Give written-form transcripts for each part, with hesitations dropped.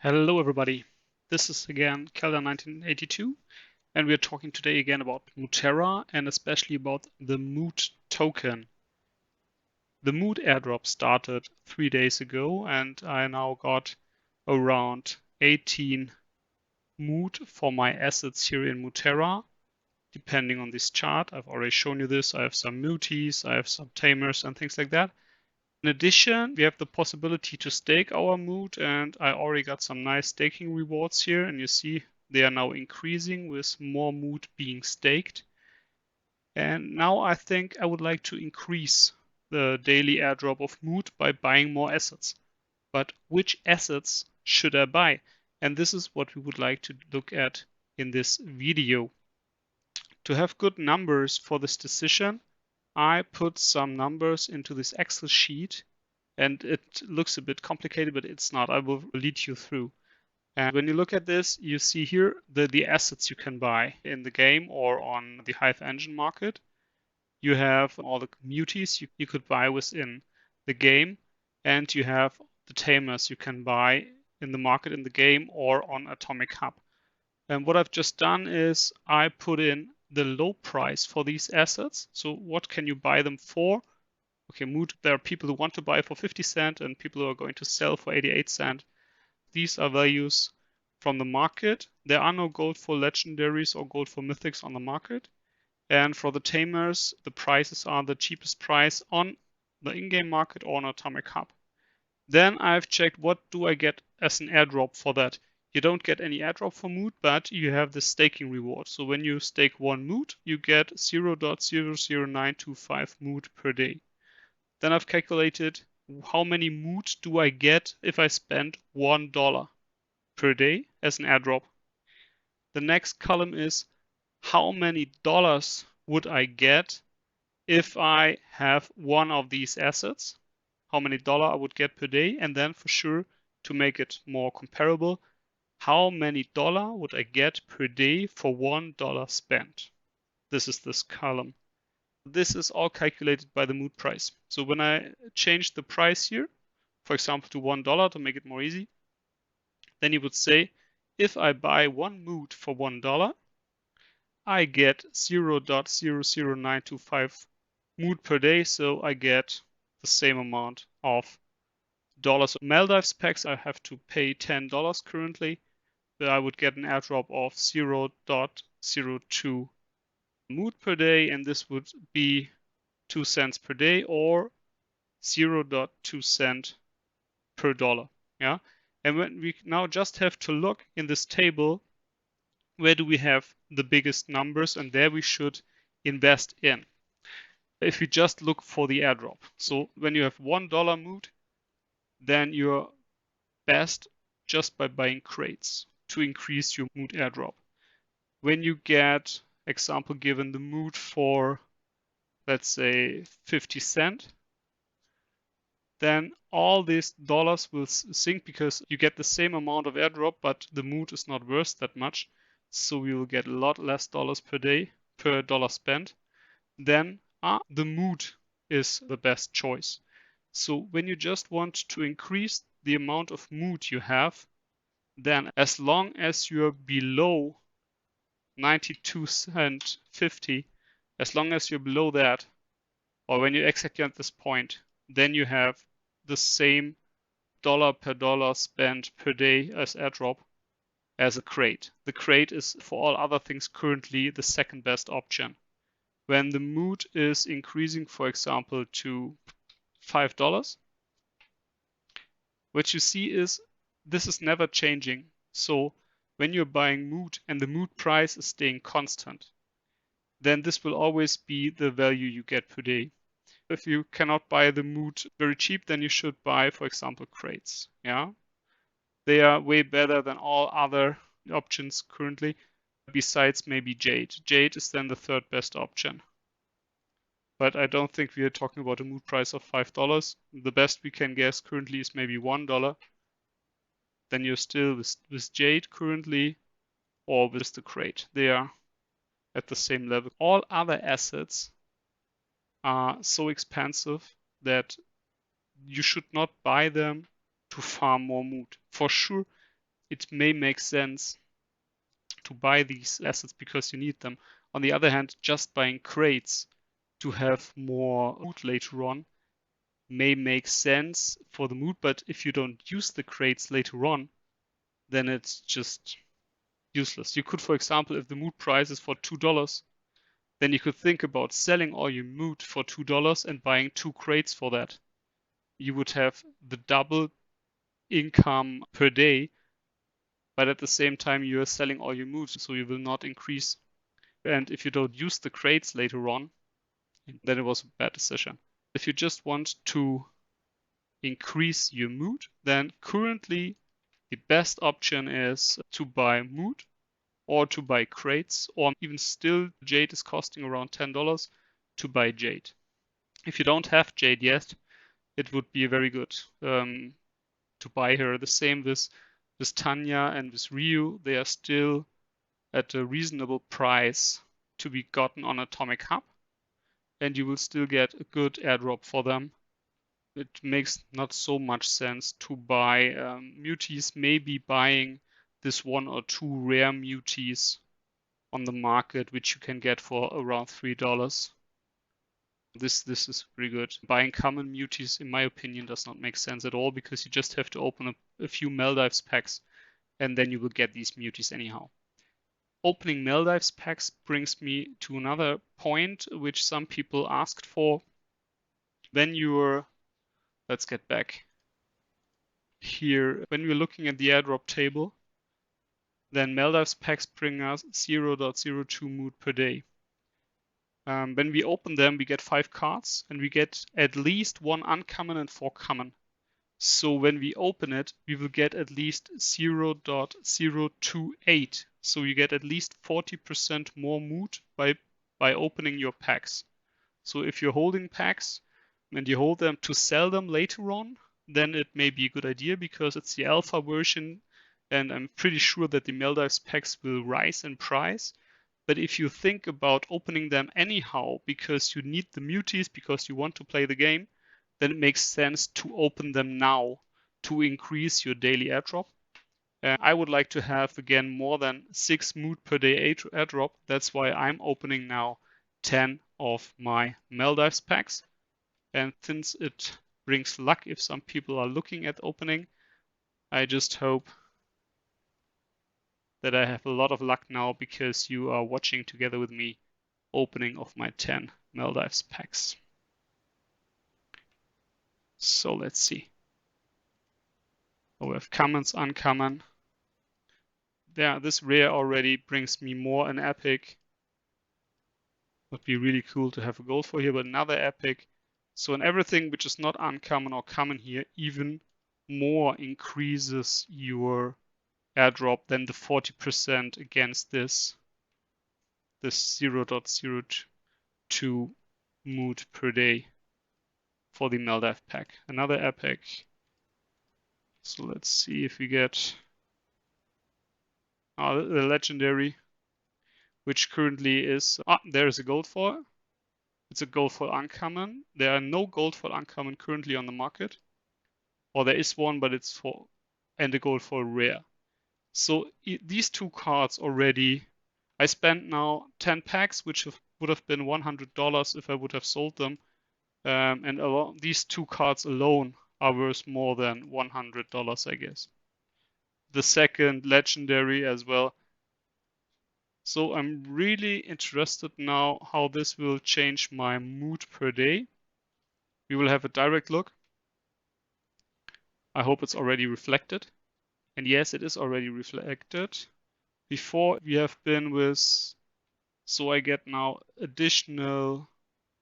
Hello, everybody. This is again Kelda1982, and we are talking today again about Mootera and especially about the Moot token. The Moot airdrop started 3 days ago, and I now got around 18 Moot for my assets here in Mootera, depending on this chart. I've already shown you this. I have some Mooties, I have some Tamers, and things like that. In addition, we have the possibility to stake our mood, and I already got some nice staking rewards here, and you see they are now increasing with more mood being staked. And now I think I would like to increase the daily airdrop of mood by buying more assets. But which assets should I buy? And this is what we would like to look at in this video. To have good numbers for this decision, I put some numbers into this Excel sheet, and it looks a bit complicated, but it's not. I will lead you through. And when you look at this, you see here the assets you can buy in the game or on the Hive Engine market. You have all the muties you could buy within the game, and you have the tamers you can buy in the market in the game or on Atomic Hub. And what I've just done is I put in the low price for these assets. So what can you buy them for? Okay, Mood, there are people who want to buy for 50 cent and people who are going to sell for 88 cent. These are values from the market. There are no gold for legendaries or gold for mythics on the market. And for the tamers, the prices are the cheapest price on the in-game market or on Atomic Hub. Then I've checked what do I get as an airdrop for that. You don't get any airdrop for Mood, but you have the staking reward. So when you stake one Mood, you get 0.00925 Mood per day. Then I've calculated how many mood do I get if I spend $1 per day as an airdrop. The next column is how many dollars would I get if I have one of these assets, how many dollars I would get per day, and then for sure to make it more comparable, how many dollars would I get per day for $1 spent. This is this column. This is all calculated by the mood price. So when I change the price here, for example, to $1 to make it more easy, then you would say, if I buy one mood for $1, I get 0.00925 mood per day. So I get the same amount of dollars. Maldives packs, I have to pay $10 currently, but I would get an airdrop of 0.02 mood per day, and this would be 2 cents per day or 0.2 cent per dollar. Yeah. And when we now just have to look in this table, where do we have the biggest numbers, and there we should invest in. If we just look for the airdrop. So when you have $1 mood, then you're best just by buying crates to increase your mood airdrop. When you get, example given, the mood for, let's say, 50 cent, then all these dollars will sink because you get the same amount of airdrop, but the mood is not worth that much. So we will get a lot less dollars per day per dollar spent. Then the mood is the best choice. So when you just want to increase the amount of mood you have, then as long as you're below 92 cent 50, as long as you're below that, or when you're exactly at this point, then you have the same dollar per dollar spent per day as airdrop as a crate. The crate is, for all other things, currently the second best option. When the mood is increasing, for example, to $5, what you see is this is never changing. So when you're buying mood and the mood price is staying constant, then this will always be the value you get per day. If you cannot buy the mood very cheap, then you should buy, for example, crates. Yeah, they are way better than all other options currently, besides maybe Jade. Jade is then the third best option. But I don't think we are talking about a mood price of $5. The best we can guess currently is maybe $1. Then you're still with Jade currently or with the crate. They are at the same level. All other assets are so expensive that you should not buy them to farm more mood. For sure, it may make sense to buy these assets because you need them. On the other hand, just buying crates to have more mood later on may make sense for the mood, but if you don't use the crates later on, then it's just useless. You could, for example, if the mood price is for $2, then you could think about selling all your mood for $2 and buying 2 crates for that. You would have the double income per day, but at the same time you are selling all your mood, so you will not increase. And if you don't use the crates later on, then it was a bad decision. If you just want to increase your mood, then currently the best option is to buy mood or to buy crates, or even still jade is costing around $10 to buy jade. If you don't have jade yet, it would be very good to buy her. The same with Tanya and with Ryu. They are still at a reasonable price to be gotten on Atomic Hub, and you will still get a good airdrop for them. It makes not so much sense to buy muties, maybe buying this 1 or 2 rare muties on the market, which you can get for around $3. This is pretty good. Buying common muties, in my opinion, does not make sense at all because you just have to open a few Maldives packs and then you will get these muties anyhow. Opening Maldives packs brings me to another point which some people asked for. When you're, let's get back here, when we're looking at the airdrop table, then Maldives packs bring us 0.02 mood per day. When we open them, we get 5 cards and we get at least 1 uncommon and 4 common. So when we open it, we will get at least 0.028. So you get at least 40% more mood by opening your packs. So if you're holding packs and you hold them to sell them later on, then it may be a good idea because it's the alpha version and I'm pretty sure that the Maldives packs will rise in price. But if you think about opening them anyhow because you need the muties, because you want to play the game, then it makes sense to open them now to increase your daily airdrop. I would like to have, again, more than 6 mood per day airdrop. That's why I'm opening now 10 of my Maldives packs. And since it brings luck if some people are looking at opening, I just hope that I have a lot of luck now because you are watching together with me opening of my 10 Maldives packs. So let's see. Oh, we have commons, uncommon. Yeah, this rare already brings me more an epic. Would be really cool to have a gold for here, but another epic. So in everything which is not uncommon or common here, even more increases your airdrop than the 40% against this 0.02 mood per day for the Maldives pack. Another epic. So let's see if we get the legendary, which currently is there is a gold foil. It's a gold foil uncommon. There are no gold foil uncommon currently on the market, or there is one, but it's for and a gold foil rare. So these 2 cards already. I spent now 10 packs, which would have been $100 if I would have sold them. And these 2 cards alone are worth more than $100, I guess. The second legendary as well. So I'm really interested now how this will change my mood per day. We will have a direct look. I hope it's already reflected. And yes, it is already reflected. Before we have been with, so I get now additional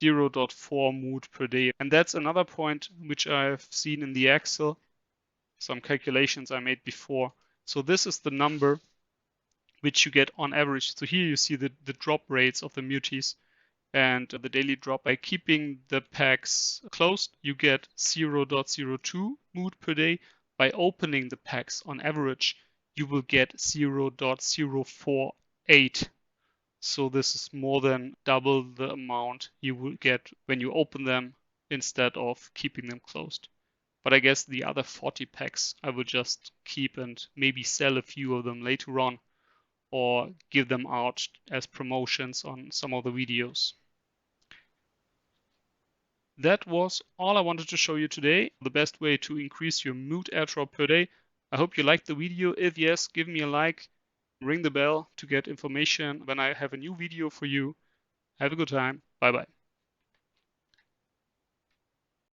0.4 mood per day. And that's another point which I've seen in the Excel, some calculations I made before. So this is the number which you get on average. So here you see the drop rates of the muties and the daily drop. By keeping the packs closed, you get 0.02 mood per day. By opening the packs on average, you will get 0.048. So this is more than double the amount you will get when you open them instead of keeping them closed. But I guess the other 40 packs I will just keep and maybe sell a few of them later on, or give them out as promotions on some of the videos. That was all I wanted to show you today. The best way to increase your mood airdrop per day. I hope you liked the video. If yes, give me a like, ring the bell to get information when I have a new video for you. Have a good time. Bye bye.